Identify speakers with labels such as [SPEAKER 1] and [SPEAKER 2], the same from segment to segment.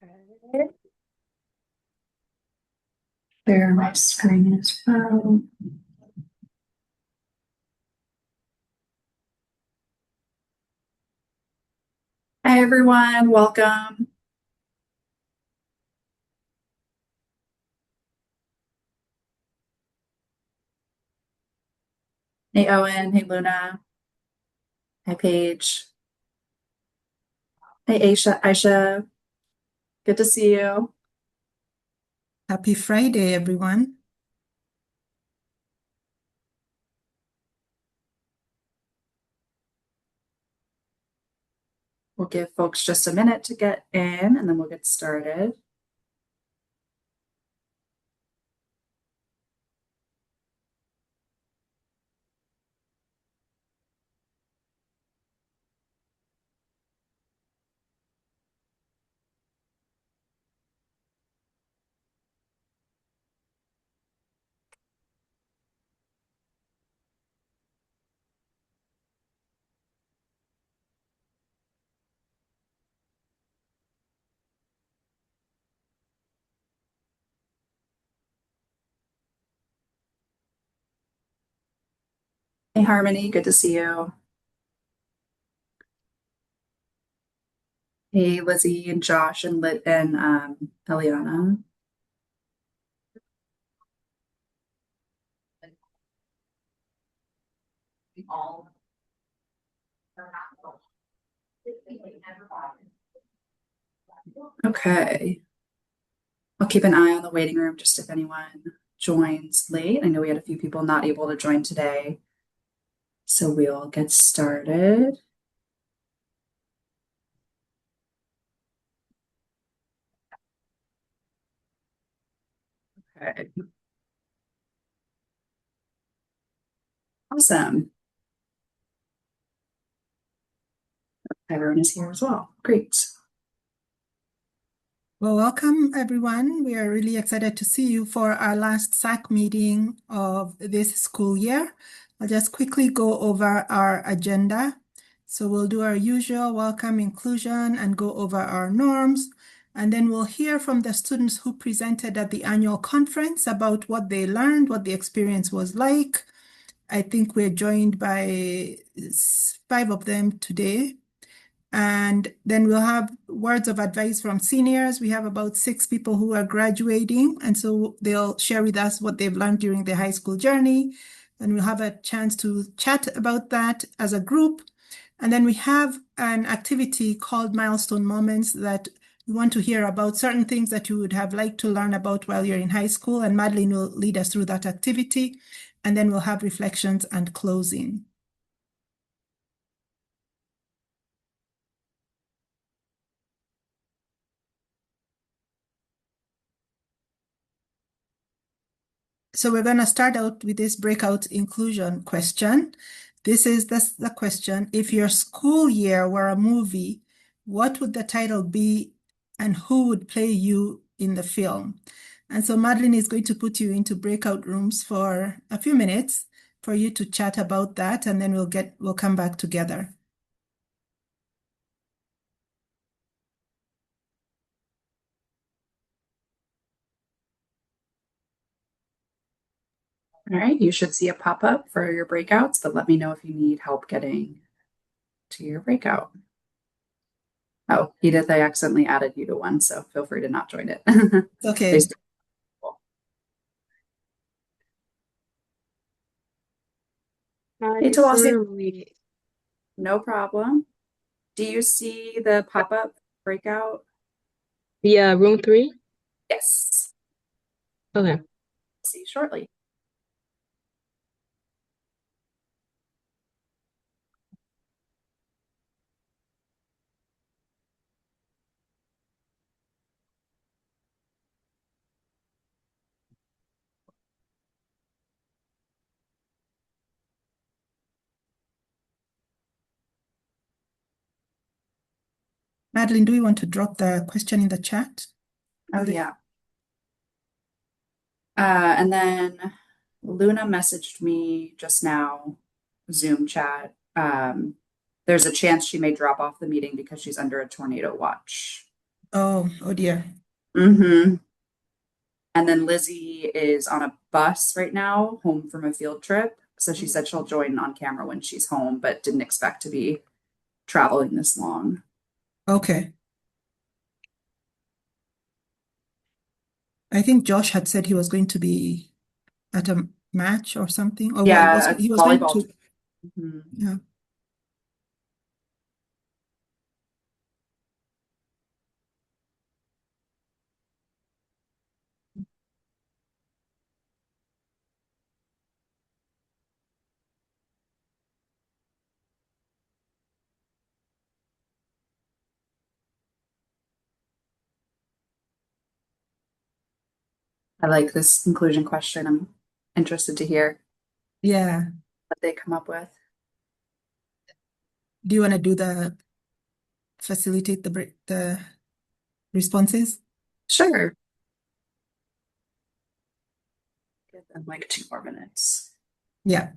[SPEAKER 1] Okay. Share my screen as well. Hi, everyone. Welcome. Hey, Owen. Hey, Luna. Hi, Paige. Hey, Aisha. Good to see you.
[SPEAKER 2] Happy Friday, everyone.
[SPEAKER 1] We'll give folks just a minute to get in and then we'll get started. Hey, Harmony. Good to see you. Hey, Lizzie and Josh and Lit and Eliana. Okay. I'll keep an eye on the waiting room just if anyone joins late. I know we had a few people not able to join today. So we'll get started. Okay. Awesome. Everyone is here as well. Great.
[SPEAKER 2] Well, welcome, everyone. We are really excited to see you for our last SAC meeting of this school year. I'll just quickly go over our agenda. So we'll do our usual welcome inclusion and go over our norms. And then we'll hear from the students who presented at the annual conference about what they learned, what the experience was like. I think we're joined by 5 of them today. And then we'll have words of advice from seniors. We have about 6 people who are graduating, and so they'll share with us what they've learned during their high school journey. And we'll have a chance to chat about that as a group. And then we have an activity called Milestone Moments that we want to hear about certain things that you would have liked to learn about while you're in high school. And Madeline will lead us through that activity. And then we'll have reflections and closing. So we're going to start out with this breakout inclusion question. This is the question. If your school year were a movie, what would the title be and who would play you in the film? And so Madeline is going to put you into breakout rooms for a few minutes for you to chat about that, and then we'll come back together.
[SPEAKER 1] All right, you should see a pop-up for your breakouts, but let me know if you need help getting to your breakout. Oh, Edith, I accidentally added you to one, so feel free to not join it.
[SPEAKER 2] Okay.
[SPEAKER 1] Hey,
[SPEAKER 3] Hi,
[SPEAKER 1] Tawasi,
[SPEAKER 3] sorry.
[SPEAKER 1] no problem. Do you see the pop-up breakout?
[SPEAKER 3] Yeah, room 3?
[SPEAKER 1] Yes.
[SPEAKER 3] Okay.
[SPEAKER 1] See you shortly.
[SPEAKER 2] Madeline, do you want to drop the question in the chat?
[SPEAKER 1] Oh, yeah. And then Luna messaged me just now, Zoom chat. There's a chance she may drop off the meeting because she's under a tornado watch.
[SPEAKER 2] Oh, oh dear.
[SPEAKER 1] Mm-hmm. And then Lizzie is on a bus right now, home from a field trip. So she said she'll join on camera when she's home, but didn't expect to be traveling this long.
[SPEAKER 2] Okay. I think Josh had said he was going to be at a match or something, or what was
[SPEAKER 1] Yeah,
[SPEAKER 2] he
[SPEAKER 1] a
[SPEAKER 2] was going
[SPEAKER 1] volleyball.
[SPEAKER 2] to,
[SPEAKER 1] Mhm.
[SPEAKER 2] yeah.
[SPEAKER 1] I like this inclusion question. I'm interested to hear
[SPEAKER 2] Yeah.
[SPEAKER 1] what they come up with.
[SPEAKER 2] Do you want to do the facilitate the responses?
[SPEAKER 1] Sure. Give them like 2 more minutes.
[SPEAKER 2] Yeah.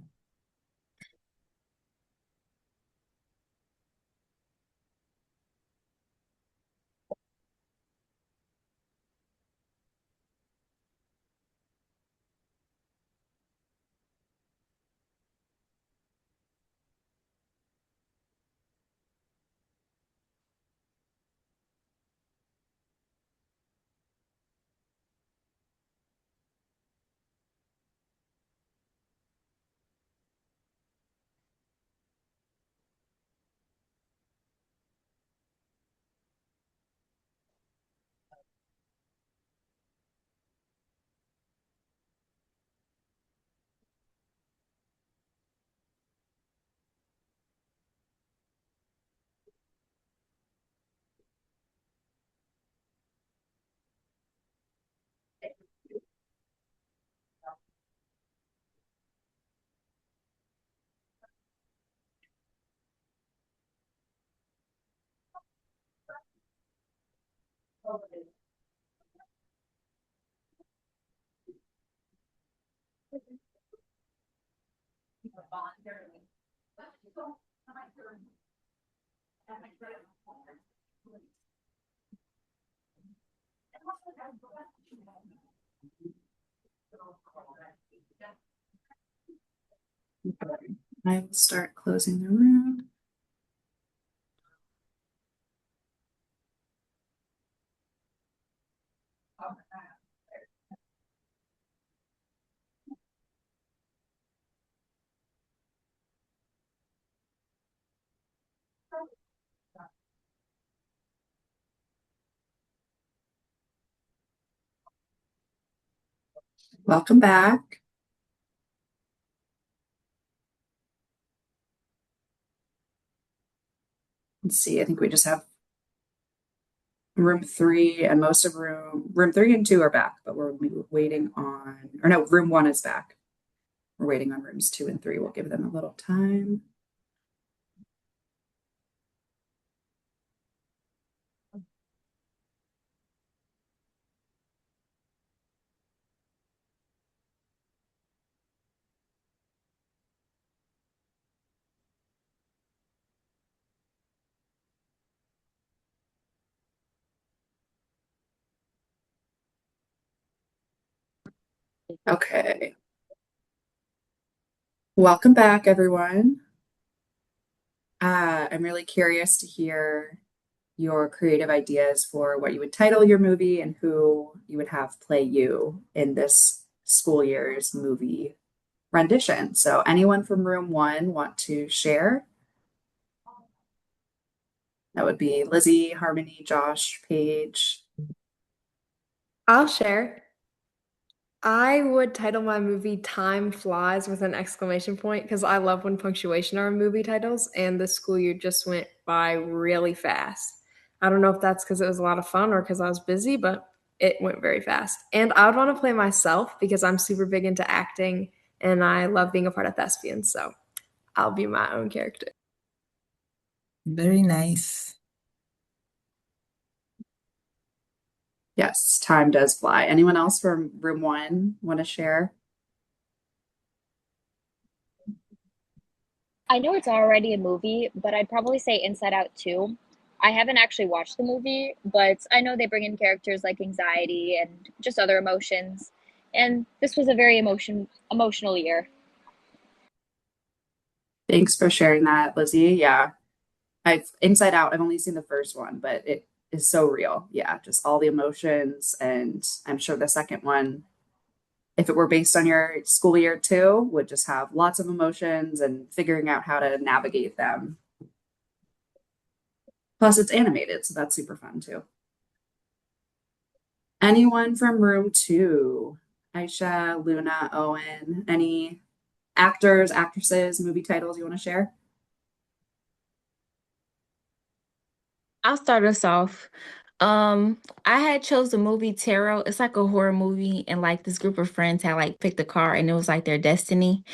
[SPEAKER 1] Okay. I will start closing the room. Welcome back. Let's see. I think we just have room three and most of room three and two are back, but we're waiting on, or no, room one is back. We're waiting on rooms two and three. We'll give them a little time. Okay. Welcome back, everyone. I'm really curious to hear your creative ideas for what you would title your movie and who you would have play you in this school year's movie rendition. So, anyone from room one want to share? That would be Lizzie, Harmony, Josh, Paige.
[SPEAKER 3] I'll share. I would title my movie Time Flies with an exclamation point because I love when punctuation are in movie titles, and the school year just went by really fast. I don't know if that's because it was a lot of fun or because I was busy, but it went very fast. And I would want to play myself because I'm super big into acting and I love being a part of thespians. So I'll be my own character.
[SPEAKER 2] Very nice.
[SPEAKER 1] Yes, time does fly. Anyone else from room one want to share?
[SPEAKER 4] I know it's already a movie, but I'd probably say Inside Out 2. I haven't actually watched the movie, but I know they bring in characters like anxiety and just other emotions. And this was a very emotional year.
[SPEAKER 1] Thanks for sharing that, Lizzie. Yeah, I've Inside Out, I've only seen the first one, but it is so real. Yeah, just all the emotions. And I'm sure the second one, if it were based on your school year too, would just have lots of emotions and figuring out how to navigate them. Plus, it's animated, so that's super fun too. Anyone from room two? Aisha, Luna, Owen, any actors, actresses, movie titles you want to share?
[SPEAKER 5] I'll start us off. I had chose the movie Tarot. It's like a horror movie, and like this group of friends had like picked a car, and it was like their destiny.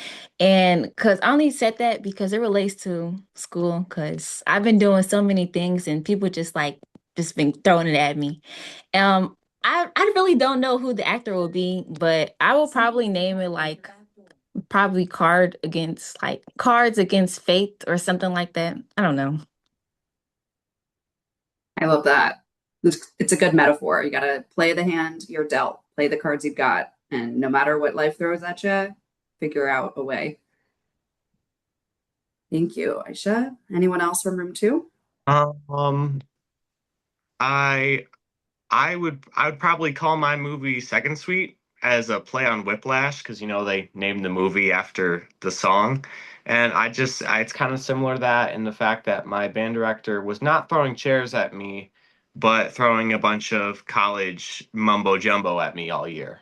[SPEAKER 5] And because I only said that because it relates to school, because I've been doing so many things, and people just been throwing it at me. I really don't know who the actor will be, but I will probably name it like probably Cards Against Fate or something like that. I don't know.
[SPEAKER 1] I love that. It's a good metaphor. You got to play the hand you're dealt, play the cards you've got, and no matter what life throws at you, figure out a way. Thank you, Aisha. Anyone else from room two?
[SPEAKER 6] Um, I I would probably call my movie Second Suite as a play on Whiplash because they named the movie after the song. And it's kind of similar to that in the fact that my band director was not throwing chairs at me, but throwing a bunch of college mumbo jumbo at me all year.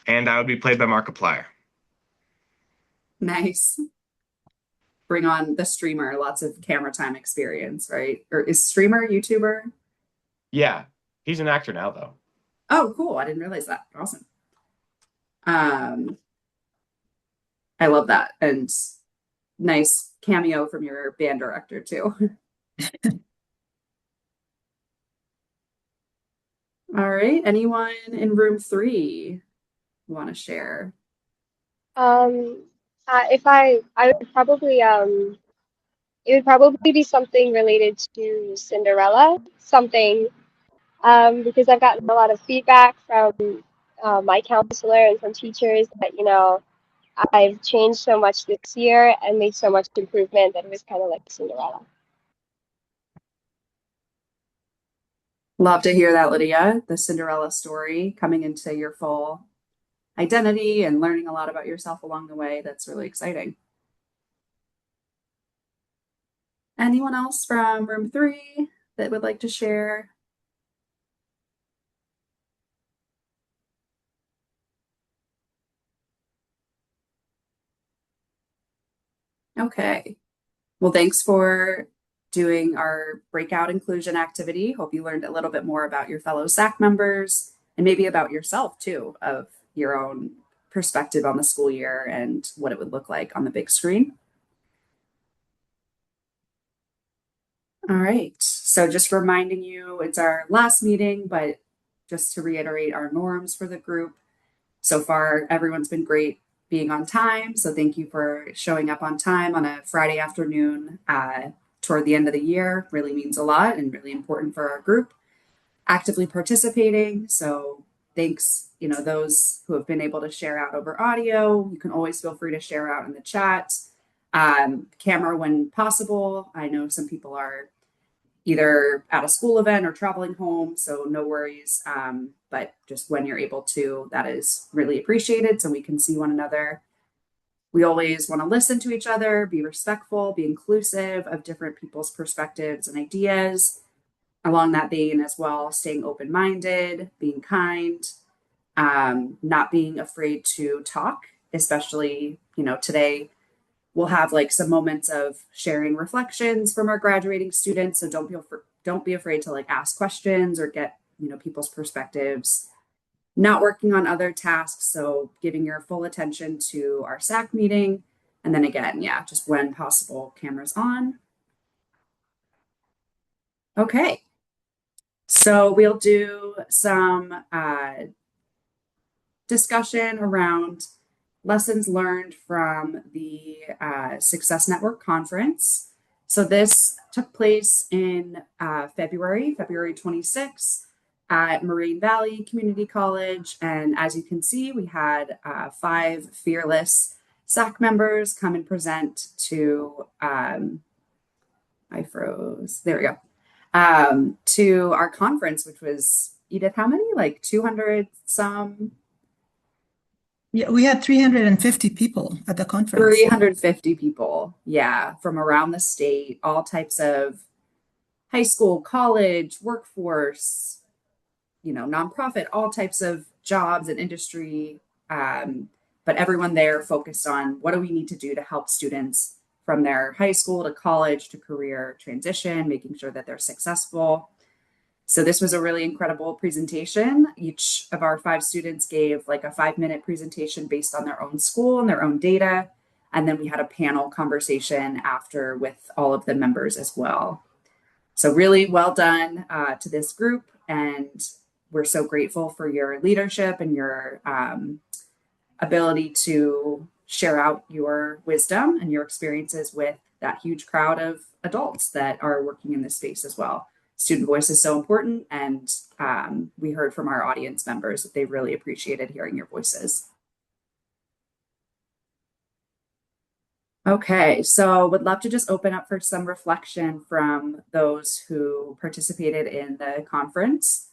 [SPEAKER 6] And I would be played by Markiplier.
[SPEAKER 1] Nice. Bring on the streamer, lots of camera time experience, right? Or is streamer, YouTuber?
[SPEAKER 6] Yeah, he's an actor now though.
[SPEAKER 1] Oh, cool. I didn't realize that. Awesome. Um, I love that. And nice cameo from your band director too. All right. Anyone in room three want to share?
[SPEAKER 7] Um, if I would probably it would probably be something related to Cinderella, something because I've gotten a lot of feedback from my counselor and from teachers that I've changed so much this year and made so much improvement that it was kind of like Cinderella.
[SPEAKER 1] Love to hear that, Lydia. The Cinderella story coming into your full identity and learning a lot about yourself along the way. That's really exciting. Anyone else from room three that would like to share? Okay. Well, thanks for doing our breakout inclusion activity. Hope you learned a little bit more about your fellow SAC members and maybe about yourself too, of your own perspective on the school year and what it would look like on the big screen. All right. So just reminding you, it's our last meeting, but just to reiterate our norms for the group. So far, everyone's been great being on time. So thank you for showing up on time on a Friday afternoon toward the end of the year. Really means a lot and really important for our group. Actively participating. So thanks, those who have been able to share out over audio. You can always feel free to share out in the chat. Camera when possible. I know some people are either at a school event or traveling home, so no worries. But just when you're able to, that is really appreciated so we can see one another. We always want to listen to each other, be respectful, be inclusive of different people's perspectives and ideas. Along that vein as well, staying open-minded, being kind, not being afraid to talk, especially, today we'll have like some moments of sharing reflections from our graduating students. So don't be afraid to like ask questions or get people's perspectives. Not working on other tasks, so giving your full attention to our SAC meeting, and then again, yeah, just when possible, cameras on. Okay, so we'll do some discussion around lessons learned from the Success Network conference. So this took place in February 26th at Moraine Valley Community College. And as you can see, we had 5 fearless SAC members come and present to, I froze, there we go, to our conference, which was, Edith, how many? Like 200 some?
[SPEAKER 2] Yeah, we had 350 people at the conference.
[SPEAKER 1] 350 people, yeah, from around the state, all types of high school, college, workforce, nonprofit, all types of jobs and industry. But everyone there focused on what do we need to do to help students from their high school to college to career transition, making sure that they're successful. So this was a really incredible presentation. Each of our 5 students gave like a 5-minute presentation based on their own school and their own data. And then we had a panel conversation after with all of the members as well. So really well done to this group. And we're so grateful for your leadership and your ability to share out your wisdom and your experiences with that huge crowd of adults that are working in this space as well. Student voice is so important, and we heard from our audience members that they really appreciated hearing your voices. Okay, so would love to just open up for some reflection from those who participated in the conference.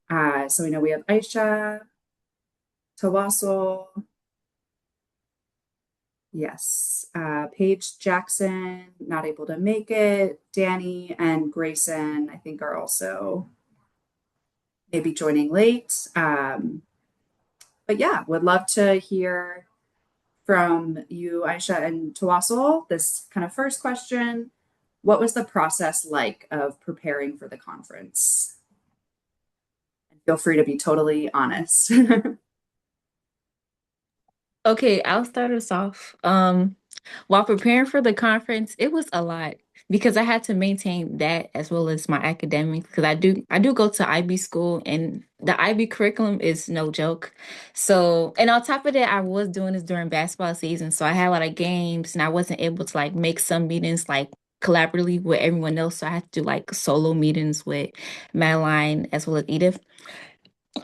[SPEAKER 1] So we know we have Aisha, Tawasul, yes, Paige Jackson, not able to make it, Danny and Grayson, I think are also maybe joining late. But yeah, would love to hear from you, Aisha and Tawasul. This kind of first question, what was the process like of preparing for the conference? And feel free to be totally honest.
[SPEAKER 5] Okay, I'll start us off. While preparing for the conference, it was a lot because I had to maintain that as well as my academics because I do go to IB school and the IB curriculum is no joke. So, and on top of that, I was doing this during basketball season, so I had a lot of games and I wasn't able to like make some meetings like collaboratively with everyone else. So I had to do like solo meetings with Madeline as well as Edith.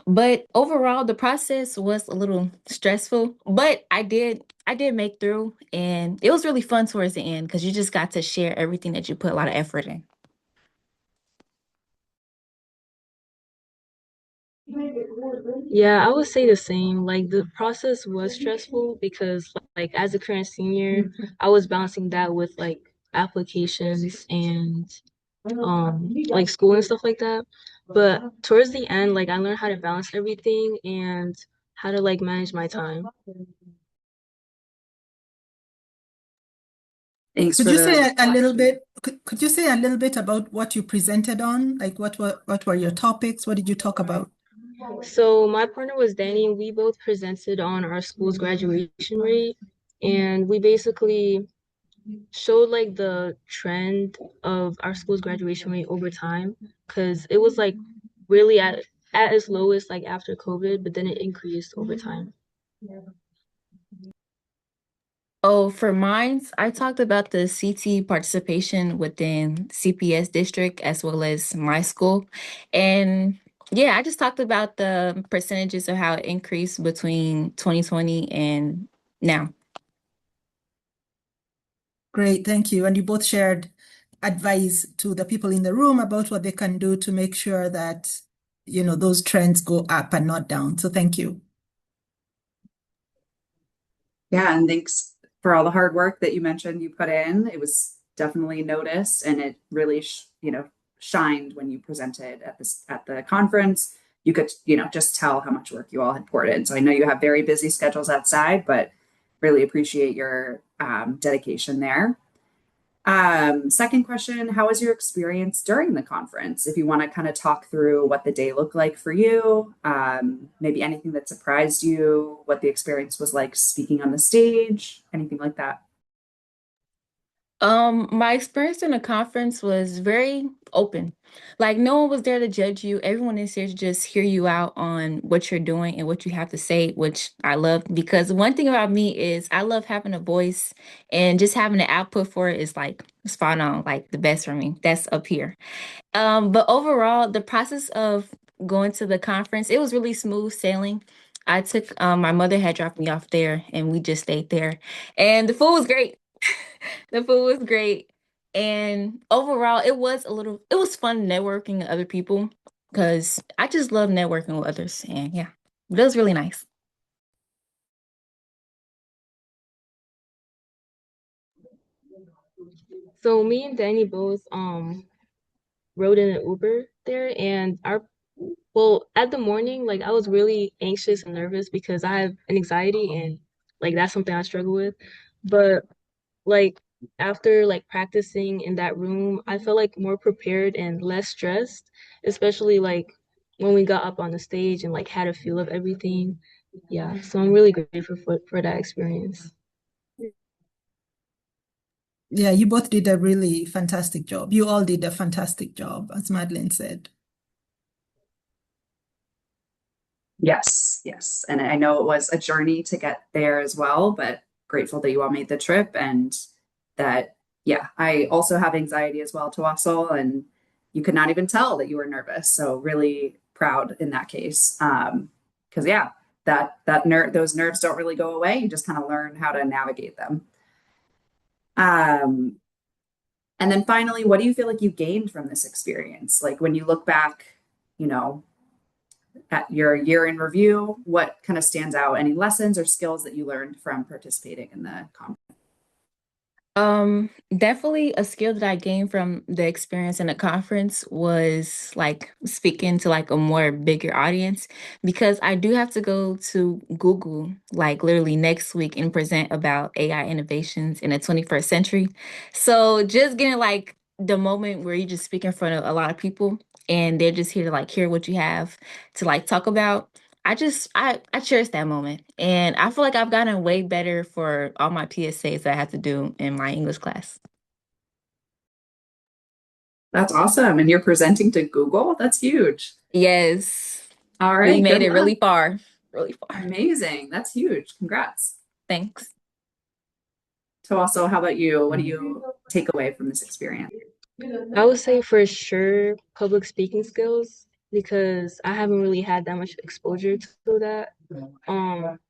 [SPEAKER 5] But overall, the process was a little stressful, but I did make through and it was really fun towards the end because you just got to share everything that you put a lot of effort in.
[SPEAKER 8] Yeah, I would say the same. Like the process was stressful because like as a current senior, I was balancing that with like applications and like school and stuff like that. But towards the end, like I learned how to balance everything and how to like manage my time.
[SPEAKER 1] Thanks
[SPEAKER 2] Could
[SPEAKER 1] for
[SPEAKER 2] you say
[SPEAKER 1] the
[SPEAKER 2] a little
[SPEAKER 1] reflection.
[SPEAKER 2] bit, could you say a little bit about what you presented on? Like what were your topics? What did you talk about?
[SPEAKER 8] So my partner was Danny, and we both presented on our school's graduation rate, and we basically showed like the trend of our school's graduation rate over time, because it was like really at its lowest like after COVID, but then it increased over time.
[SPEAKER 5] Oh, for mines, I talked about the CT participation within CPS district as well as my school. And yeah, I just talked about the percentages of how it increased between 2020 and now.
[SPEAKER 2] Great, thank you. And you both shared advice to the people in the room about what they can do to make sure that, those trends go up and not down. So thank you.
[SPEAKER 1] Yeah, and thanks for all the hard work that you mentioned you put in. It was definitely noticed, and it really, shined when you presented at the conference. You could, just tell how much work you all had poured in. So I know you have very busy schedules outside, but really appreciate your dedication there. Second question, how was your experience during the conference? If you want to kind of talk through what the day looked like for you, maybe anything that surprised you, what the experience was like speaking on the stage, anything like that.
[SPEAKER 5] My experience in the conference was very open. Like no one was there to judge you. Everyone is here to just hear you out on what you're doing and what you have to say, which I love because one thing about me is I love having a voice and just having an output for it is like spot on, like the best for me. That's up here. But overall, the process of going to the conference, it was really smooth sailing. I took my mother had dropped me off there and we just stayed there. And the food was great. The food was great. And overall, it was fun networking with other people because I just love networking with others. And yeah, it was really nice.
[SPEAKER 8] So me and Danny both rode in an Uber there, and our well, at the morning, like I was really anxious and nervous because I have an anxiety and like that's something I struggle with. But like after like practicing in that room, I felt like more prepared and less stressed, especially like when we got up on the stage and like had a feel of everything. Yeah, so I'm really grateful for that experience.
[SPEAKER 2] Yeah, you both did a really fantastic job. You all did a fantastic job, as Madeline said.
[SPEAKER 1] Yes, yes. And I know it was a journey to get there as well, but grateful that you all made the trip and that, yeah, I also have anxiety as well, Tawasul, and you could not even tell that you were nervous. So really proud in that case. Because yeah, those nerves don't really go away. You just kind of learn how to navigate them. Um, and then finally, what do you feel like you gained from this experience? Like when you look back, you know, at your year in review, what kind of stands out? Any lessons or skills that you learned from participating in the conference?
[SPEAKER 5] Definitely a skill that I gained from the experience in the conference was like speaking to like a more bigger audience because I do have to go to Google like literally next week and present about AI innovations in the 21st century. So just getting like the moment where you just speak in front of a lot of people and they're just here to like hear what you have to like talk about. I cherish that moment. And I feel like I've gotten way better for all my PSAs that I have to do in my English class.
[SPEAKER 1] That's awesome. And you're presenting to Google? That's huge.
[SPEAKER 5] Yes.
[SPEAKER 1] All
[SPEAKER 5] We
[SPEAKER 1] right,
[SPEAKER 5] made
[SPEAKER 1] good
[SPEAKER 5] it
[SPEAKER 1] luck.
[SPEAKER 5] really far. Really far.
[SPEAKER 1] Amazing. That's huge. Congrats.
[SPEAKER 5] Thanks.
[SPEAKER 1] So also, how about you? What do you take away from this experience?
[SPEAKER 8] I would say for sure public speaking skills because I haven't really had that much exposure to that.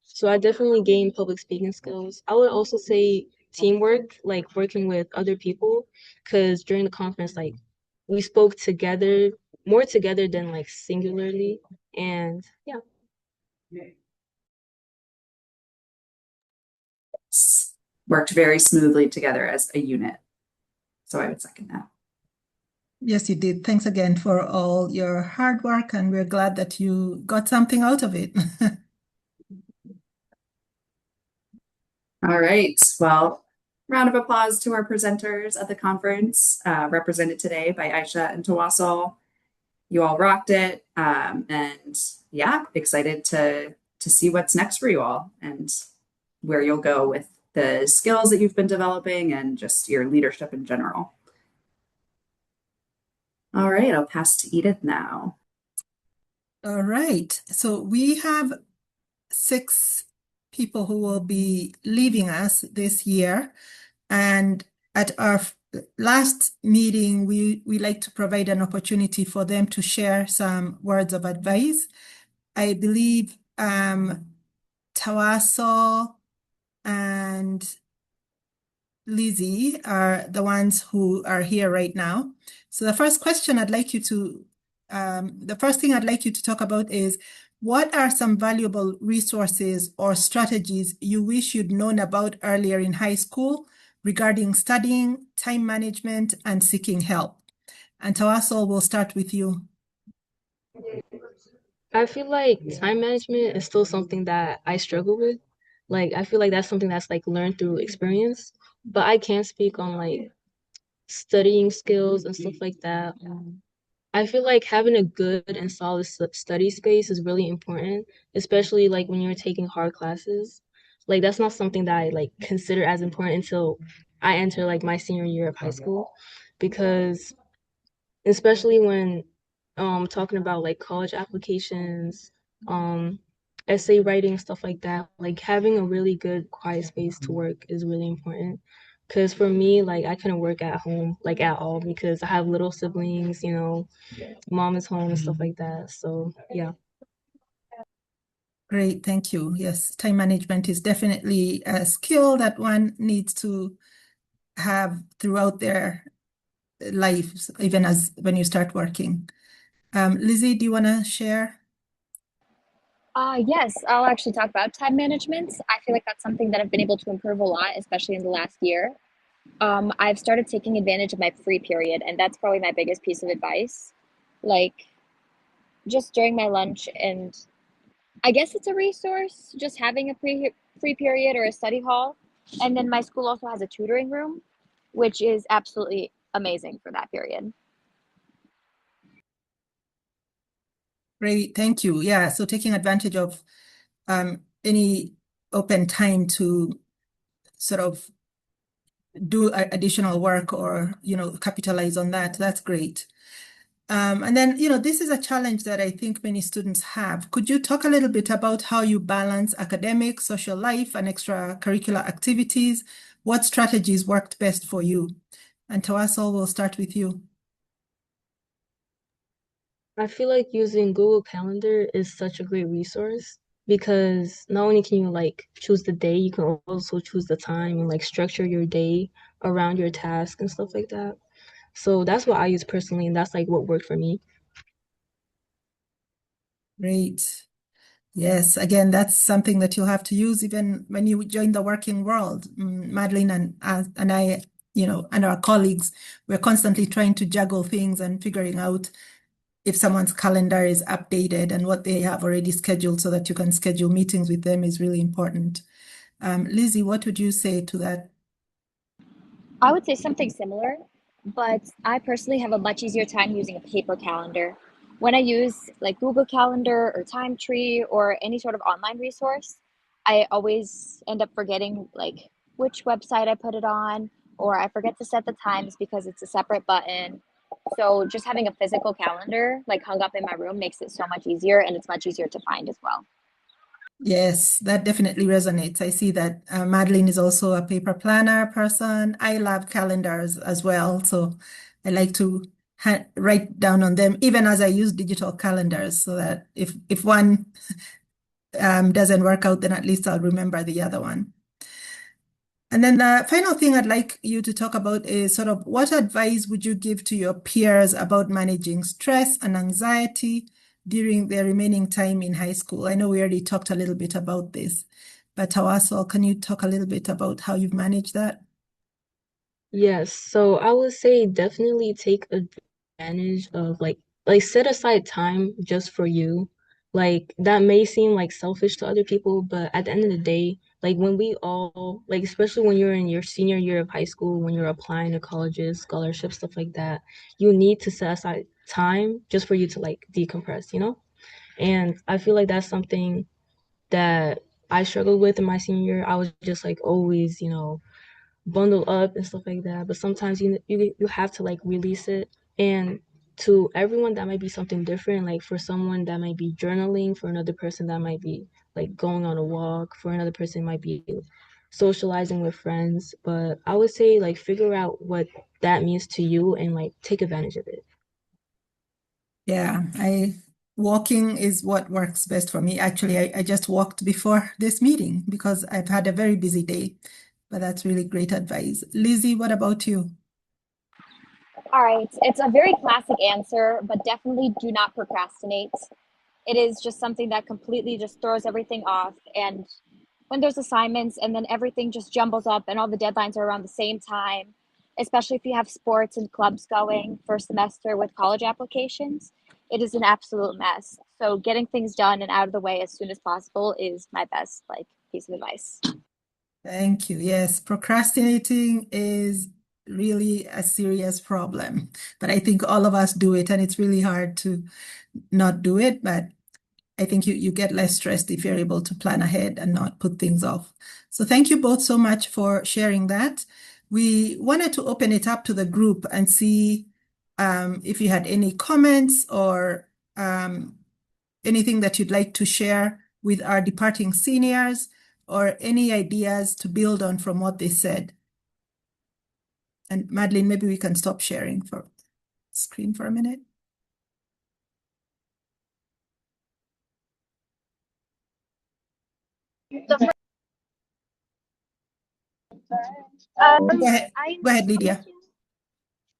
[SPEAKER 8] So I definitely gained public speaking skills. I would also say teamwork, like working with other people, because during the conference, like we spoke together, more together than like singularly. And yeah.
[SPEAKER 1] Worked very smoothly together as a unit. So I would second that.
[SPEAKER 2] Yes, you did. Thanks again for all your hard work, and we're glad that you got something out of it.
[SPEAKER 1] All right. Well, round of applause to our presenters at the conference, represented today by Aisha and Tawasul. You all rocked it. And yeah, excited to see what's next for you all and where you'll go with the skills that you've been developing and just your leadership in general. All right, I'll pass to Edith now.
[SPEAKER 2] All right. So we have 6 people who will be leaving us this year. And at our last meeting, we like to provide an opportunity for them to share some words of advice. I believe Tawaso and Lizzie are the ones who are here right now. So the first thing I'd like you to talk about is what are some valuable resources or strategies you wish you'd known about earlier in high school regarding studying, time management, and seeking help? And Tawasul, we'll start with you.
[SPEAKER 8] I feel like time management is still something that I struggle with. Like I feel like that's something that's like learned through experience, but I can't speak on like studying skills and stuff like that. I feel like having a good and solid study space is really important, especially like when you're taking hard classes. Like that's not something that I like consider as important until I enter like my senior year of high school, because especially when talking about like college applications, um essay writing, stuff like that, like having a really good quiet space to work is really important. Because for me, like I couldn't work at home like at all because I have little siblings, mom is home and stuff like that. So yeah.
[SPEAKER 2] Great, thank you. Yes, time management is definitely a skill that one needs to have throughout their lives, even as when you start working. Lizzie, do you want to share?
[SPEAKER 4] Yes, I'll actually talk about time management. I feel like that's something that I've been able to improve a lot, especially in the last year. I've started taking advantage of my free period, and that's probably my biggest piece of advice. Like, just during my lunch, and I guess it's a resource, just having a free period or a study hall. And then my school also has a tutoring room, which is absolutely amazing for that period.
[SPEAKER 2] Great, thank you. Yeah, so taking advantage of any open time to sort of do additional work or, capitalize on that. That's great. And then, this is a challenge that I think many students have. Could you talk a little bit about how you balance academic, social life, and extracurricular activities? What strategies worked best for you? And Tawasul, we'll start with you.
[SPEAKER 8] I feel like using Google Calendar is such a great resource, because not only can you like choose the day, you can also choose the time and like structure your day around your task and stuff like that. So that's what I use personally, and that's like what worked for me.
[SPEAKER 2] Great. Yes, again, that's something that you'll have to use even when you join the working world. Madeline and I, and our colleagues, we're constantly trying to juggle things and figuring out if someone's calendar is updated and what they have already scheduled so that you can schedule meetings with them is really important. Lizzie, what would you say to that?
[SPEAKER 4] I would say something similar, but I personally have a much easier time using a paper calendar. When I use like Google Calendar or Time Tree or any sort of online resource, I always end up forgetting like which website I put it on, or I forget to set the times because it's a separate button. So just having a physical calendar like hung up in my room makes it so much easier, and it's much easier to find as well.
[SPEAKER 2] Yes, that definitely resonates. I see that Madeline is also a paper planner person. I love calendars as well. So I like to write down on them, even as I use digital calendars, so that if one doesn't work out, then at least I'll remember the other one. And then the final thing I'd like you to talk about is sort of what advice would you give to your peers about managing stress and anxiety during their remaining time in high school? I know we already talked a little bit about this, but Tawasul, can you talk a little bit about how you've managed that?
[SPEAKER 8] Yes, so I would say definitely take advantage of like set aside time just for you. Like that may seem like selfish to other people, but at the end of the day, like when we all like especially when you're in your senior year of high school, when you're applying to colleges, scholarships, stuff like that, you need to set aside time just for you to like decompress. And I feel like that's something that I struggled with in my senior year. I was just like always, bundle up and stuff like that. But sometimes you have to like release it. And to everyone that might be something different. Like for someone that might be journaling, for another person that might be like going on a walk, for another person might be socializing with friends. But I would say like figure out what that means to you and like take advantage of it.
[SPEAKER 2] Yeah, I walking is what works best for me. Actually, I just walked before this meeting because I've had a very busy day, but that's really great advice. Lizzie, what about you?
[SPEAKER 4] All right, it's a very classic answer, but definitely do not procrastinate. It is just something that completely just throws everything off. And when there's assignments and then everything just jumbles up and all the deadlines are around the same time, especially if you have sports and clubs going first semester with college applications, it is an absolute mess. So getting things done and out of the way as soon as possible is my best like piece of advice.
[SPEAKER 2] Thank you. Yes, procrastinating is really a serious problem, but I think all of us do it, and it's really hard to not do it. But I think you get less stressed if you're able to plan ahead and not put things off. So thank you both so much for sharing that. We wanted to open it up to the group and see if you had any comments or anything that you'd like to share with our departing seniors or any ideas to build on from what they said. And Madeline, maybe we can stop sharing for screen for a minute. Go ahead, Lydia.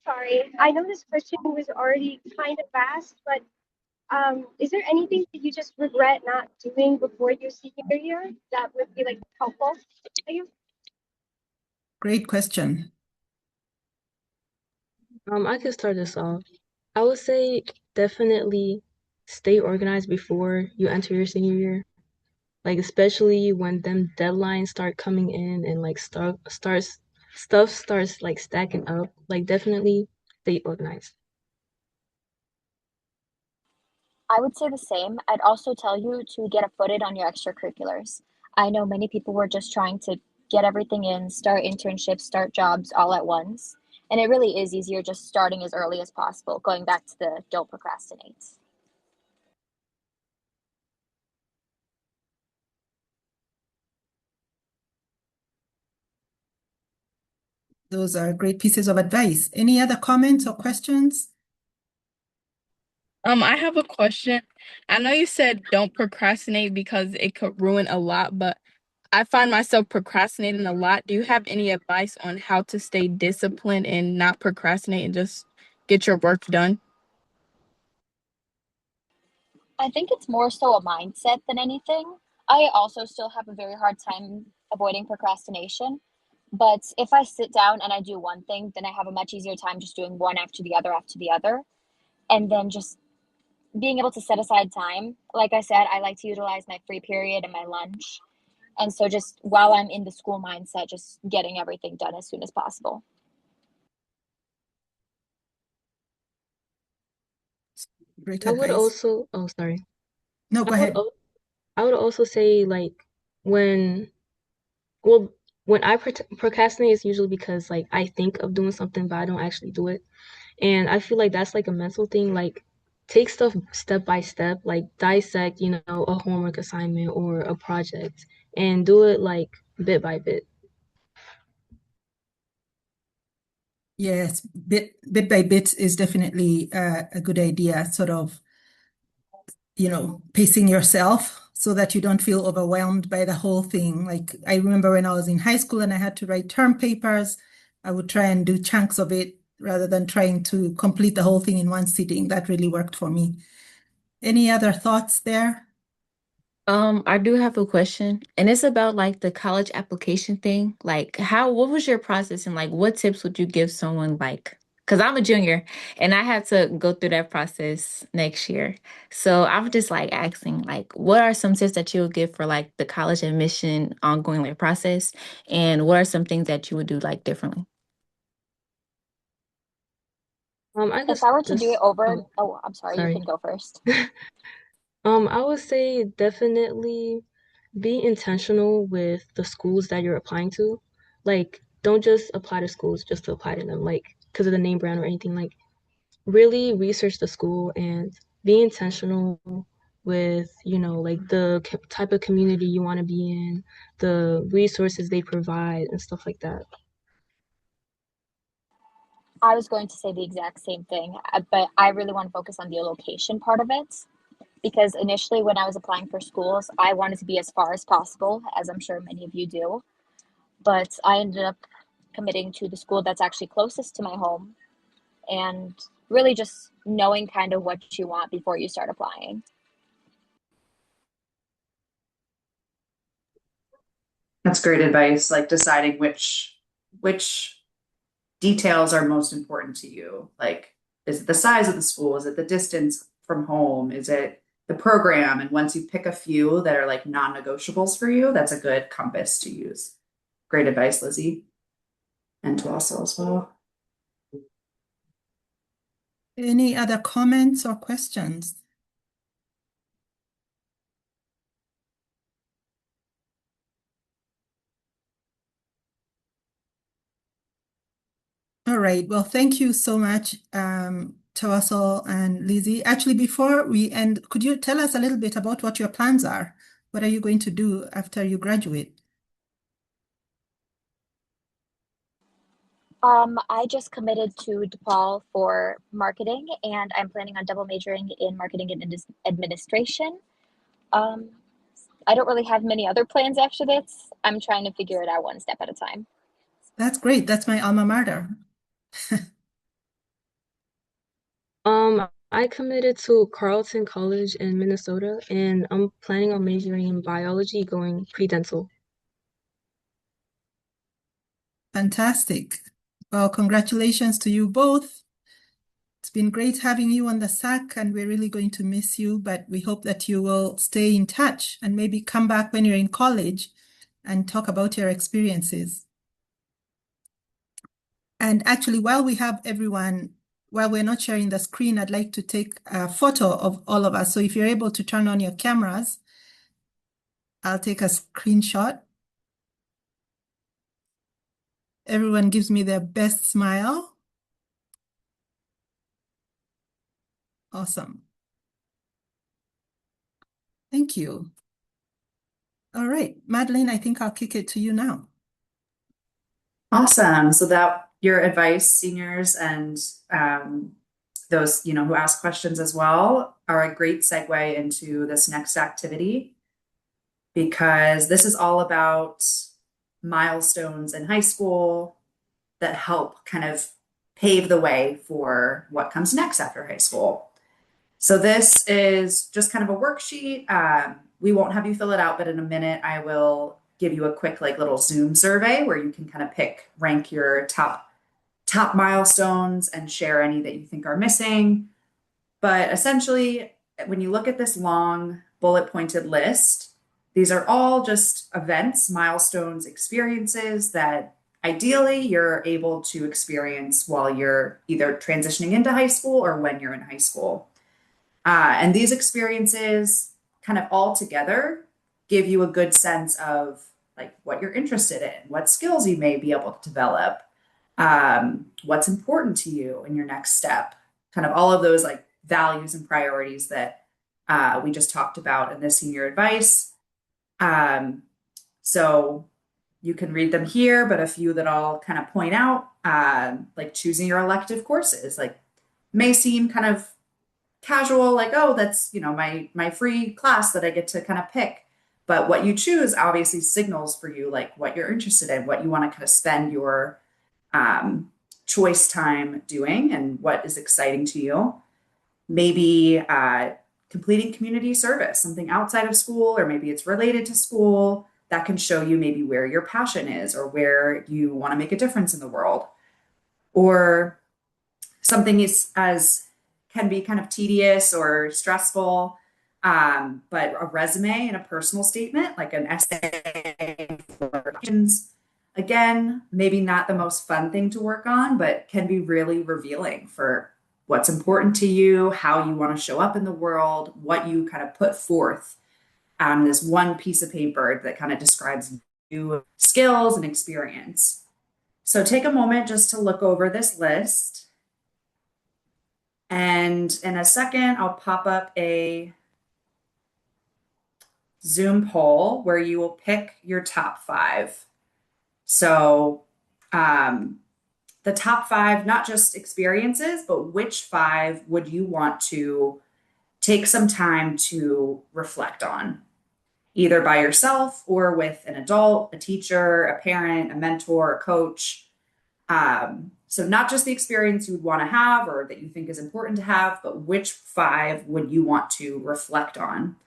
[SPEAKER 7] Sorry, I know this question was already kind of asked, but is there anything that you just regret not doing before your senior year that would be like helpful to you?
[SPEAKER 2] Great question.
[SPEAKER 8] I could start this off. I would say definitely stay organized before you enter your senior year. Like especially when them deadlines start coming in and like stuff starts like stacking up. Like definitely stay organized.
[SPEAKER 4] I would say the same. I'd also tell you to get a footed on your extracurriculars. I know many people were just trying to get everything in, start internships, start jobs all at once. And it really is easier just starting as early as possible, going back to the don't procrastinate.
[SPEAKER 2] Those are great pieces of advice. Any other comments or questions?
[SPEAKER 9] I have a question. I know you said don't procrastinate because it could ruin a lot, but I find myself procrastinating a lot. Do you have any advice on how to stay disciplined and not procrastinate and just get your work done?
[SPEAKER 4] I think it's more so a mindset than anything. I also still have a very hard time avoiding procrastination. But if I sit down and I do one thing, then I have a much easier time just doing one after the other after the other. And then just being able to set aside time. Like I said, I like to utilize my free period and my lunch. And so just while I'm in the school mindset, just getting everything done as soon as possible.
[SPEAKER 2] Great
[SPEAKER 8] I would
[SPEAKER 2] advice.
[SPEAKER 8] also, oh sorry.
[SPEAKER 2] No,
[SPEAKER 8] I
[SPEAKER 2] go
[SPEAKER 8] would
[SPEAKER 2] ahead.
[SPEAKER 8] I would also say like when well when I procrastinate it's usually because like I think of doing something but I don't actually do it. And I feel like that's like a mental thing. Like take stuff step by step, like dissect, a homework assignment or a project and do it like bit by bit.
[SPEAKER 2] Yes, bit by bit is definitely a good idea, sort of, pacing yourself so that you don't feel overwhelmed by the whole thing. Like I remember when I was in high school and I had to write term papers, I would try and do chunks of it rather than trying to complete the whole thing in one sitting. That really worked for me. Any other thoughts there?
[SPEAKER 5] I do have a question, and it's about like the college application thing. Like, what was your process, and like, what tips would you give someone like, because I'm a junior and I have to go through that process next year. So I'm just like asking, like, what are some tips that you would give for like the college admission ongoing like process, and what are some things that you would do like differently?
[SPEAKER 8] I
[SPEAKER 4] If
[SPEAKER 8] guess
[SPEAKER 4] I were to do it
[SPEAKER 8] this,
[SPEAKER 4] over,
[SPEAKER 8] oh,
[SPEAKER 4] oh, I'm sorry, you can
[SPEAKER 8] sorry.
[SPEAKER 4] go first.
[SPEAKER 8] I would say definitely be intentional with the schools that you're applying to. Like, don't just apply to schools just to apply to them, like, because of the name brand or anything. Like, really research the school and be intentional with, like the type of community you want to be in, the resources they provide, and stuff like that.
[SPEAKER 4] I was going to say the exact same thing, but I really want to focus on the location part of it because initially when I was applying for schools, I wanted to be as far as possible, as I'm sure many of you do. But I ended up committing to the school that's actually closest to my home and really just knowing kind of what you want before you start applying.
[SPEAKER 1] That's great advice, like deciding which details are most important to you. Like, is it the size of the school? Is it the distance from home? Is it the program? And once you pick a few that are like non-negotiables for you, that's a good compass to use. Great advice, Lizzie. And to also as well.
[SPEAKER 2] Any other comments or questions? All right. Well, thank you so much, Tawasul and Lizzie. Actually, before we end, could you tell us a little bit about what your plans are? What are you going to do after you graduate?
[SPEAKER 4] I just committed to DePaul for marketing, and I'm planning on double majoring in marketing and administration. Um, I don't really have many other plans after this. I'm trying to figure it out one step at a time.
[SPEAKER 2] That's great. That's my alma mater.
[SPEAKER 8] I committed to Carleton College in Minnesota, and I'm planning on majoring in biology, going pre-dental.
[SPEAKER 2] Fantastic. Well, congratulations to you both. It's been great having you on the SAC, and we're really going to miss you, but we hope that you will stay in touch and maybe come back when you're in college and talk about your experiences. And actually, while we have everyone, while we're not sharing the screen, I'd like to take a photo of all of us. So if you're able to turn on your cameras, I'll take a screenshot. Everyone gives me their best smile. Awesome. Thank you. All right, Madeline, I think I'll kick it to you now.
[SPEAKER 1] Awesome. So that your advice, seniors, and those who ask questions as well, are a great segue into this next activity because this is all about milestones in high school that help kind of pave the way for what comes next after high school. So this is just kind of a worksheet. We won't have you fill it out, but in a minute I will give you a quick little Zoom survey where you can kind of rank your top milestones and share any that you think are missing. But essentially, when you look at this long bullet pointed list, these are all just events, milestones, experiences that ideally you're able to experience while you're either transitioning into high school or when you're in high school. And these experiences kind of all together give you a good sense of what you're interested in, what skills you may be able to develop, what's important to you in your next step, kind of all of those values and priorities that we just talked about in the senior advice. So you can read them here, but a few that I'll kind of point out, like choosing your elective courses, may seem kind of casual, oh, that's my free class that I get to kind of pick. But what you choose obviously signals for you what you're interested in, what you want to kind of spend your choice time doing, and what is exciting to you. Maybe completing community service, something outside of school, or maybe it's related to school that can show you maybe where your passion is or where you want to make a difference in the world. Or something as can be kind of tedious or stressful, but a resume and a personal statement, like an essay for questions, again, maybe not the most fun thing to work on, but can be really revealing for what's important to you, how you want to show up in the world, what you kind of put forth on this one piece of paper that kind of describes you, skills and experience. So take a moment just to look over this list. And in a second, I'll pop up a Zoom poll where you will pick your top 5. So the top 5, not just experiences, but which 5 would you want to take some time to reflect on, either by yourself or with an adult, a teacher, a parent, a mentor, a coach. So not just the experience you would want to have or that you think is important to have, but which 5 would you want to reflect on?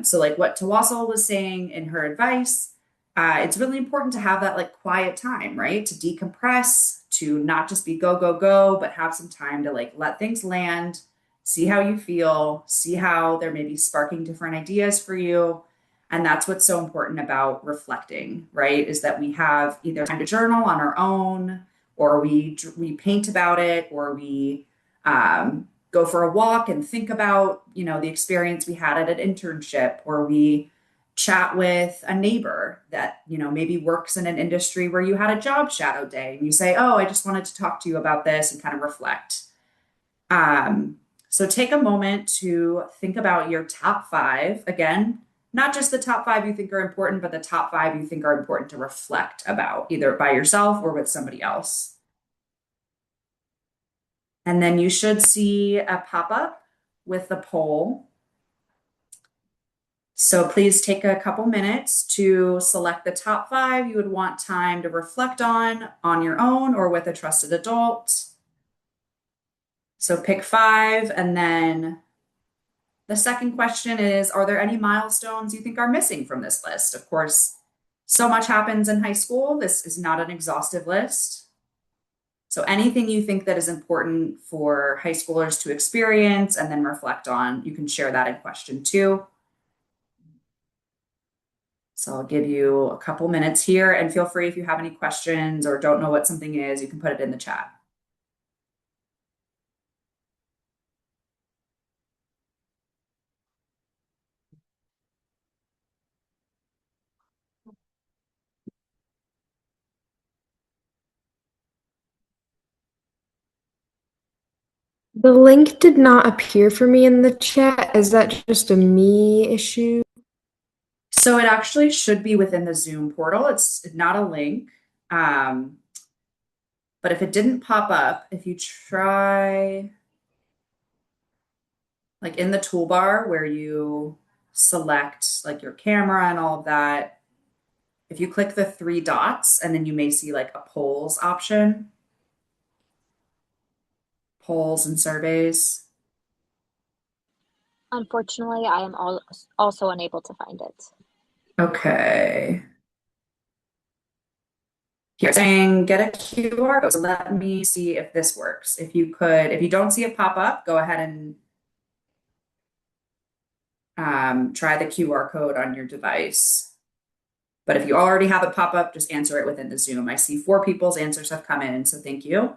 [SPEAKER 1] So what Tawasul was saying in her advice, it's really important to have that quiet time, right? To decompress, to not just be go, go, go, but have some time to let things land, see how you feel, see how they're maybe sparking different ideas for you. And that's what's so important about reflecting, right? Is that we have either time to journal on our own, or we paint about it, or we go for a walk and think about the experience we had at an internship, or we chat with a neighbor that, maybe works in an industry where you had a job shadow day and you say, oh, I just wanted to talk to you about this and kind of reflect. So take a moment to think about your top five. Again, not just the top five you think are important, but the top five you think are important to reflect about, either by yourself or with somebody else. And then you should see a pop-up with the poll. So please take a couple minutes to select the top five you would want time to reflect on your own or with a trusted adult. So pick five, and then the second question is, are there any milestones you think are missing from this list? Of course, so much happens in high school. This is not an exhaustive list. So anything you think that is important for high schoolers to experience and then reflect on, you can share that in question two. So I'll give you a couple minutes here, and feel free if you have any questions or don't know what something is, you can put it in the chat.
[SPEAKER 3] The link did not appear for me in the chat. Is that just a me issue?
[SPEAKER 1] So it actually should be within the Zoom portal. It's not a link. But if it didn't pop up, if you try like in the toolbar where you select like your camera and all of that, if you click the three dots and then you may see like a polls option, polls and surveys.
[SPEAKER 4] Unfortunately, I am also unable to find it.
[SPEAKER 1] Okay. Here, saying get a QR code. So let me see if this works. If you don't see it pop up, go ahead and try the QR code on your device. But if you already have it pop up, just answer it within the Zoom. I see 4 people's answers have come in, so thank you.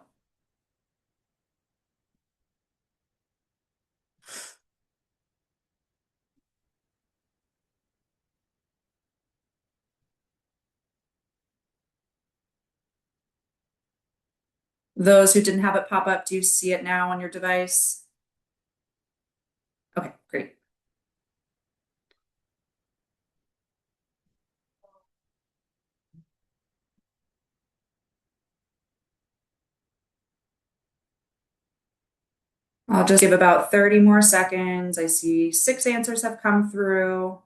[SPEAKER 1] Those who didn't have it pop up, do you see it now on your device? Okay, great. I'll just give about 30 more seconds. I see 6 answers have come through.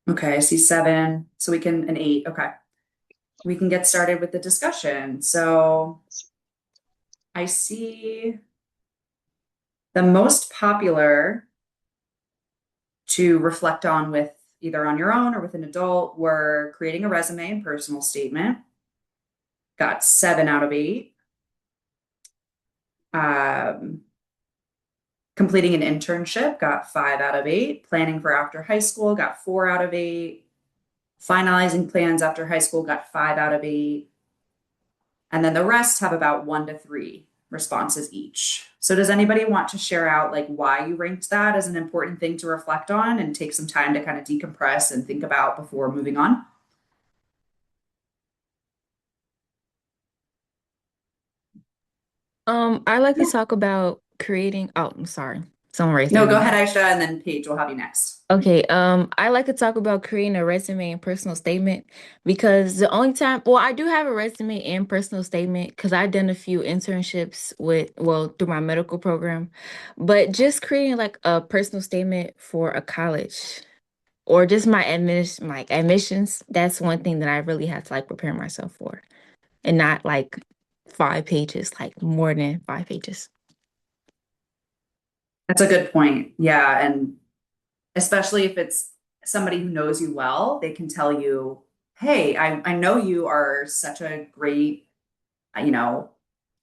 [SPEAKER 1] Okay, I see 7. So we can, an 8. Okay. We can get started with the discussion. So I see the most popular to reflect on with either on your own or with an adult were creating a resume and personal statement. Got 7 out of 8. Completing an internship got 5 out of 8. Planning for after high school got 4 out of 8. Finalizing plans after high school got 5 out of 8. And then the rest have about 1 to 3 responses each. So does anybody want to share out like why you ranked that as an important thing to reflect on and take some time to kind of decompress and think about before moving on?
[SPEAKER 5] I like to talk about creating. Oh, I'm sorry. Someone raised
[SPEAKER 1] No,
[SPEAKER 5] their
[SPEAKER 1] go
[SPEAKER 5] hand.
[SPEAKER 1] ahead, Aisha, and then Paige will have you next.
[SPEAKER 5] Okay, I like to talk about creating a resume and personal statement because the only time, well, I do have a resume and personal statement because I've done a few internships through my medical program, but just creating like a personal statement for a college or just my admissions, that's one thing that I really have to like prepare myself for and not like 5 pages, like more than 5 pages.
[SPEAKER 1] That's a good point. Yeah, and especially if it's somebody who knows you well, they can tell you hey, I know you are such a great, you know,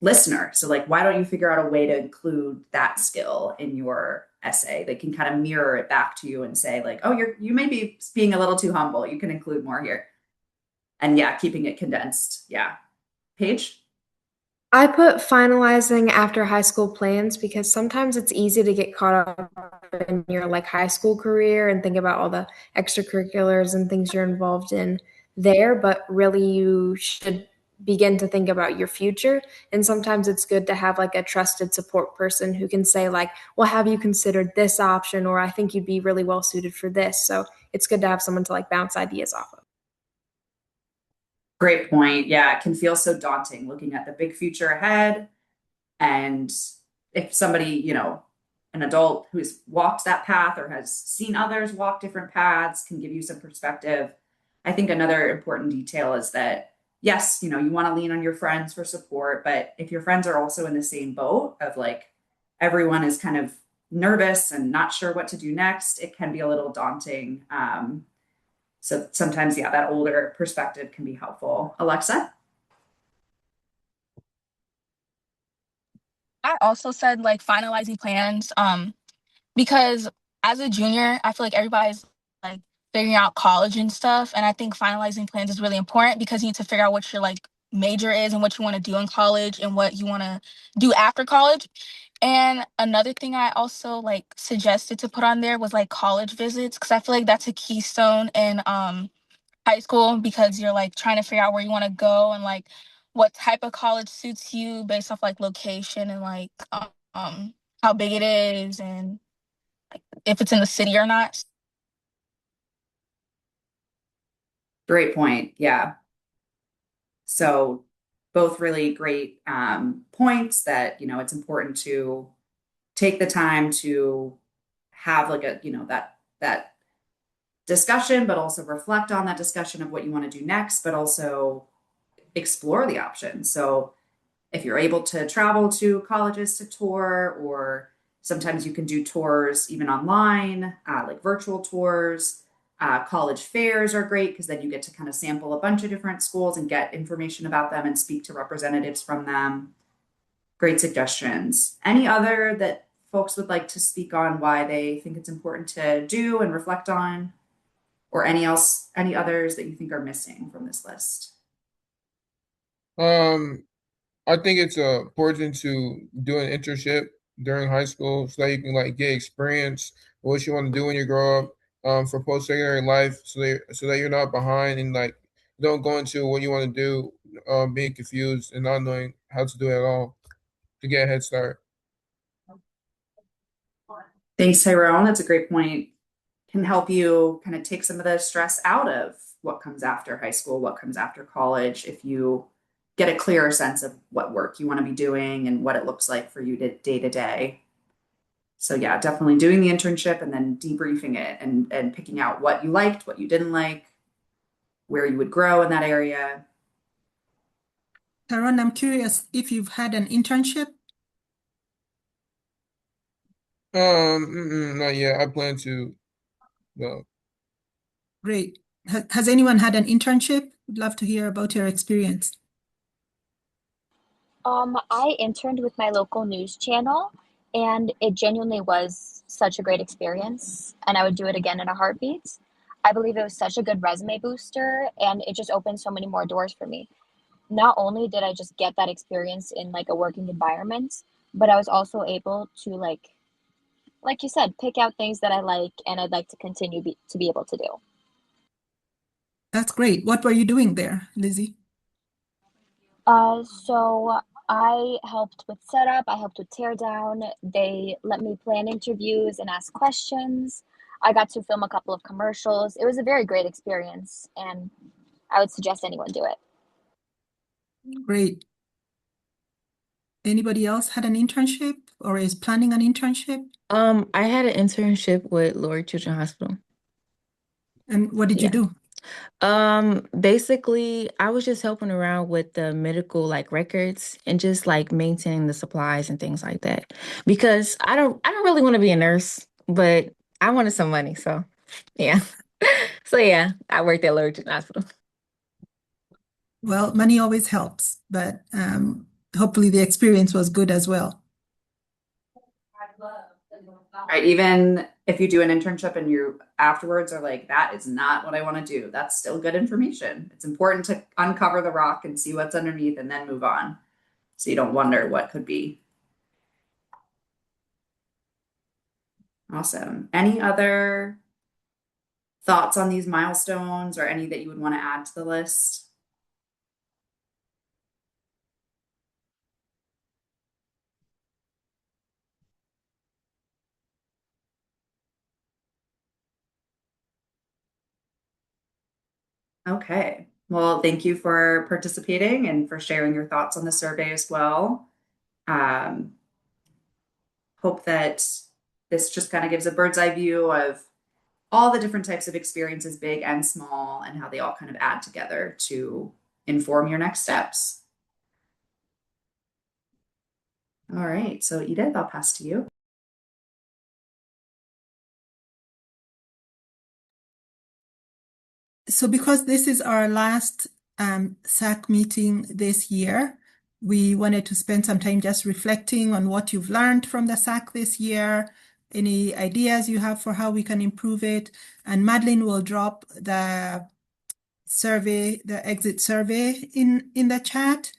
[SPEAKER 1] listener. So like, why don't you figure out a way to include that skill in your essay? They can kind of mirror it back to you and say like, oh, you may be being a little too humble. You can include more here. And yeah, keeping it condensed. Yeah. Paige?
[SPEAKER 3] I put finalizing after high school plans because sometimes it's easy to get caught up in your like high school career and think about all the extracurriculars and things you're involved in there, but really you should begin to think about your future. And sometimes it's good to have like a trusted support person who can say like, well, have you considered this option? Or I think you'd be really well suited for this. So it's good to have someone to like bounce ideas off of.
[SPEAKER 1] Great point. Yeah, it can feel so daunting looking at the big future ahead. And if somebody, an adult who's walked that path or has seen others walk different paths can give you some perspective. I think another important detail is that, yes, you want to lean on your friends for support, but if your friends are also in the same boat of like everyone is kind of nervous and not sure what to do next, it can be a little daunting. So sometimes, yeah, that older perspective can be helpful. Alexa?
[SPEAKER 9] I also said like finalizing plans. Because as a junior, I feel like everybody's like figuring out college and stuff. And I think finalizing plans is really important because you need to figure out what your like major is and what you want to do in college and what you want to do after college. And another thing I also like suggested to put on there was like college visits because I feel like that's a keystone in high school because you're like trying to figure out where you want to go and like what type of college suits you based off like location and like how big it is and if it's in the city or not.
[SPEAKER 1] Great point. Yeah. So both really great points that, it's important to take the time to have like that discussion, but also reflect on that discussion of what you want to do next, but also explore the options. So if you're able to travel to colleges to tour, or sometimes you can do tours even online, like virtual tours. College fairs are great because then you get to kind of sample a bunch of different schools and get information about them and speak to representatives from them. Great suggestions. Any other that folks would like to speak on why they think it's important to do and reflect on, or any others that you think are missing from this list?
[SPEAKER 10] Um, I think it's important to do an internship during high school so that you can like get experience what you want to do when you grow up for post secondary life so that you're not behind and like don't go into what you want to do being confused and not knowing how to do it at all to get a head start.
[SPEAKER 1] Thanks, Tyrone. That's a great point. Can help you kind of take some of the stress out of what comes after high school, what comes after college, if you get a clearer sense of what work you want to be doing and what it looks like for you to day. So yeah, definitely doing the internship and then debriefing it and picking out what you liked, what you didn't like, where you would grow in that area.
[SPEAKER 2] Taron, I'm curious if you've had an internship.
[SPEAKER 10] Not yet. I plan to though.
[SPEAKER 2] Great. Has anyone had an internship? Would love to hear about your experience.
[SPEAKER 4] I interned with my local news channel, and it genuinely was such a great experience, and I would do it again in a heartbeat. I believe it was such a good resume booster, and it just opened so many more doors for me. Not only did I just get that experience in like a working environment, but I was also able to like you said, pick out things that I like and I'd like to continue to be able to do.
[SPEAKER 2] That's great. What were you doing there, Lizzie?
[SPEAKER 4] So I helped with setup, I helped with tear down. They let me plan interviews and ask questions. I got to film a couple of commercials. It was a very great experience, and I would suggest anyone do it.
[SPEAKER 2] Great. Anybody else had an internship or is planning an internship?
[SPEAKER 5] I had an internship with Lord Children's Hospital.
[SPEAKER 2] And what did you
[SPEAKER 5] Yeah.
[SPEAKER 2] do?
[SPEAKER 5] Basically, I was just helping around with the medical like records and just like maintaining the supplies and things like that. Because I don't really want to be a nurse, but I wanted some money, so yeah. So yeah, I worked at Lord Children's Hospital.
[SPEAKER 2] Well, money always helps, but hopefully the experience was good as well.
[SPEAKER 1] Right, even if you do an internship and you afterwards are like, that is not what I want to do, that's still good information. It's important to uncover the rock and see what's underneath and then move on. So you don't wonder what could be. Awesome. Any other thoughts on these milestones or any that you would want to add to the list? Okay. Well, thank you for participating and for sharing your thoughts on the survey as well. Um, hope that this just kind of gives a bird's eye view of all the different types of experiences, big and small, and how they all kind of add together to inform your next steps. All right. So, Edith, I'll pass to you.
[SPEAKER 2] So because this is our last SAC meeting this year, we wanted to spend some time just reflecting on what you've learned from the SAC this year, any ideas you have for how we can improve it. And Madeline will drop the survey, the exit survey in the chat.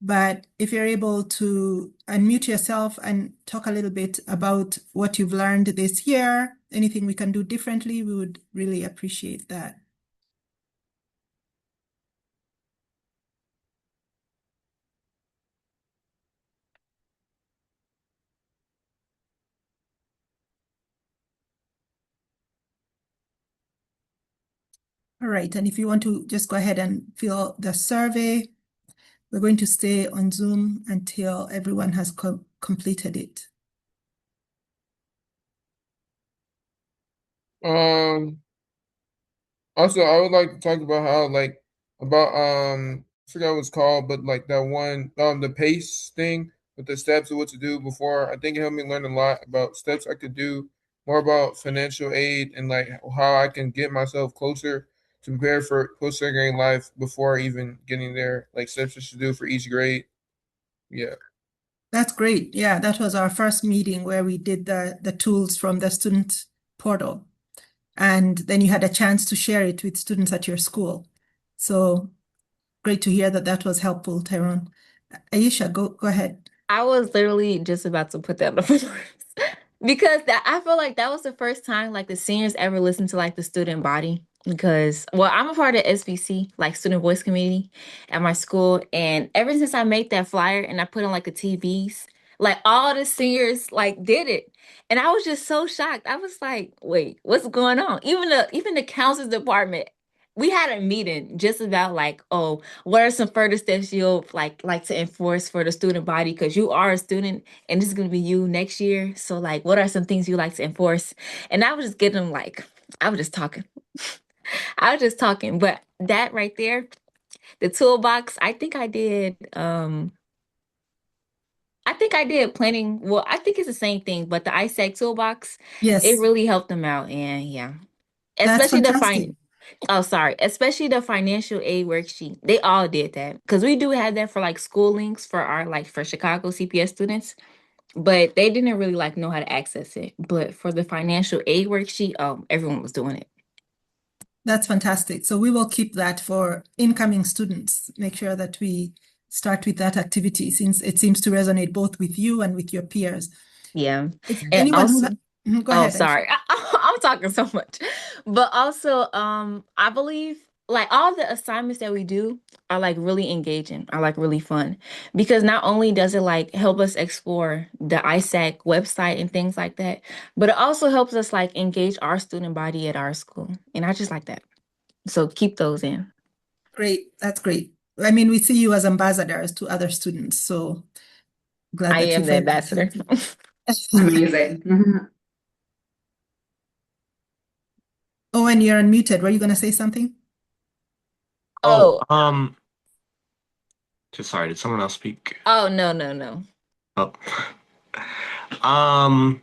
[SPEAKER 2] But if you're able to unmute yourself and talk a little bit about what you've learned this year, anything we can do differently, we would really appreciate that. All right, and if you want to just go ahead and fill the survey, we're going to stay on Zoom until everyone has completed it.
[SPEAKER 10] Um, Also, I would like to talk about how about I forgot what it's called, but like that one the pace thing with the steps of what to do before. I think it helped me learn a lot about steps I could do, more about financial aid and like how I can get myself closer to prepare for post-secondary life before even getting there. Like steps I should do for each grade. Yeah.
[SPEAKER 2] That's great. Yeah, that was our first meeting where we did the tools from the student portal. And then you had a chance to share it with students at your school. So great to hear that that was helpful, Tyrone. Aisha, go ahead.
[SPEAKER 5] I was literally just about to put that on the floor. Because I feel like that was the first time like the seniors ever listened to like the student body. Because well, I'm a part of SVC, like Student Voice Committee at my school. And ever since I made that flyer and I put on like the TVs, like all the seniors like did it. And I was just so shocked. I was like, wait, what's going on? Even the counselors department, we had a meeting just about like, oh, what are some further steps you'll like to enforce for the student body? Because you are a student and this is gonna be you next year. So like, what are some things you like to enforce? And I was just getting them like, I was just talking. I was just talking. But that right there, the toolbox, I think I did planning. Well, I think it's the same thing, but the ISAC toolbox, it
[SPEAKER 2] Yes,
[SPEAKER 5] really helped them out. And yeah.
[SPEAKER 2] that's
[SPEAKER 5] Especially the
[SPEAKER 2] fantastic.
[SPEAKER 5] fine. Oh, sorry. Especially the financial aid worksheet. They all did that because we do have that for like school links for our like for Chicago CPS students, but they didn't really like know how to access it. But for the financial aid worksheet, everyone was doing it.
[SPEAKER 2] That's fantastic. So we will keep that for incoming students. Make sure that we start with that activity since it seems to resonate both with you and with your peers.
[SPEAKER 5] Yeah.
[SPEAKER 2] If
[SPEAKER 5] And
[SPEAKER 2] anyone who
[SPEAKER 5] also,
[SPEAKER 2] go
[SPEAKER 5] oh,
[SPEAKER 2] ahead, Aisha.
[SPEAKER 5] sorry. I'm talking so much. But also, I believe like all the assignments that we do are like really engaging, are like really fun. Because not only does it like help us explore the ISAC website and things like that, but it also helps us like engage our student body at our school. And I just like that. So keep those in.
[SPEAKER 2] Great. That's great. I mean, we see you as ambassadors to other students. So glad
[SPEAKER 5] I
[SPEAKER 2] that you
[SPEAKER 5] am the
[SPEAKER 2] felt
[SPEAKER 5] ambassador.
[SPEAKER 1] Amazing.
[SPEAKER 2] Oh, and you're unmuted. Were you going to say something?
[SPEAKER 5] Oh,
[SPEAKER 6] Just sorry, did someone else speak?
[SPEAKER 5] oh no, no, no.
[SPEAKER 6] Oh. Um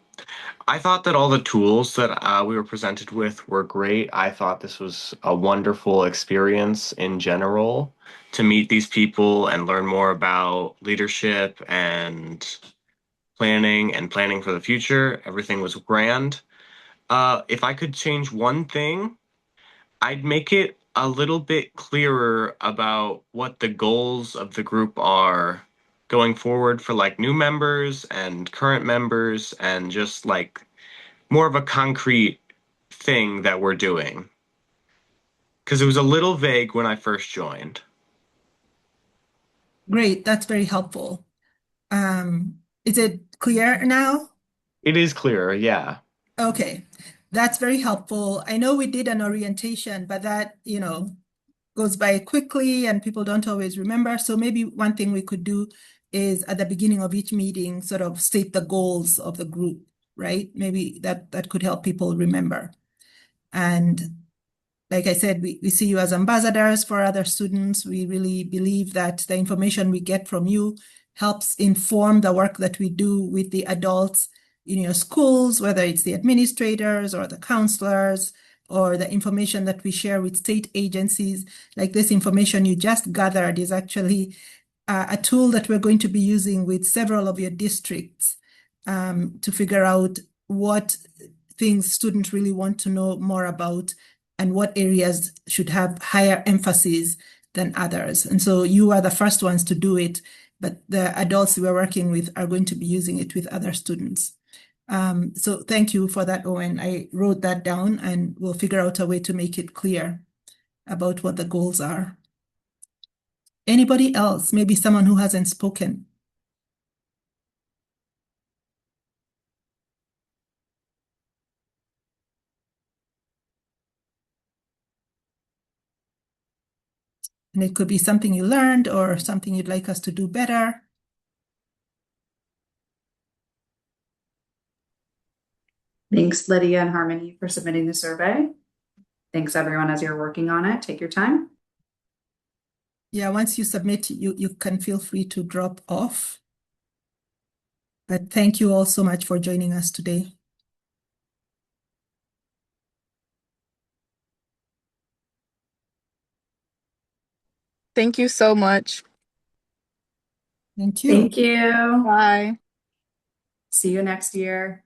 [SPEAKER 6] I thought that all the tools that we were presented with were great. I thought this was a wonderful experience in general to meet these people and learn more about leadership and planning for the future. Everything was grand. If I could change one thing, I'd make it a little bit clearer about what the goals of the group are going forward for like new members and current members and just like more of a concrete thing that we're doing. Because it was a little vague when I first joined.
[SPEAKER 2] Great, that's very helpful. Is it clear now?
[SPEAKER 6] It is clearer, yeah.
[SPEAKER 2] Okay, that's very helpful. I know we did an orientation, but that, goes by quickly and people don't always remember. So maybe one thing we could do is at the beginning of each meeting, sort of state the goals of the group, right? Maybe that could help people remember. And like I said, we see you as ambassadors for other students. We really believe that the information we get from you helps inform the work that we do with the adults in your schools, whether it's the administrators or the counselors, or the information that we share with state agencies. Like this information you just gathered is actually a tool that we're going to be using with several of your districts to figure out what things students really want to know more about and what areas should have higher emphasis than others. And so you are the first ones to do it, but the adults we're working with are going to be using it with other students. So thank you for that, Owen. I wrote that down and we'll figure out a way to make it clear about what the goals are. Anybody else? Maybe someone who hasn't spoken. And it could be something you learned or something you'd like us to do better.
[SPEAKER 1] Thanks, Lydia and Harmony, for submitting the survey. Thanks, everyone, as you're working on it. Take your time.
[SPEAKER 2] Yeah, once you submit, you can feel free to drop off. But thank you all so much for joining us today.
[SPEAKER 9] Thank you so much.
[SPEAKER 2] Thank you.
[SPEAKER 1] Thank you.
[SPEAKER 9] Bye.
[SPEAKER 1] See you next year.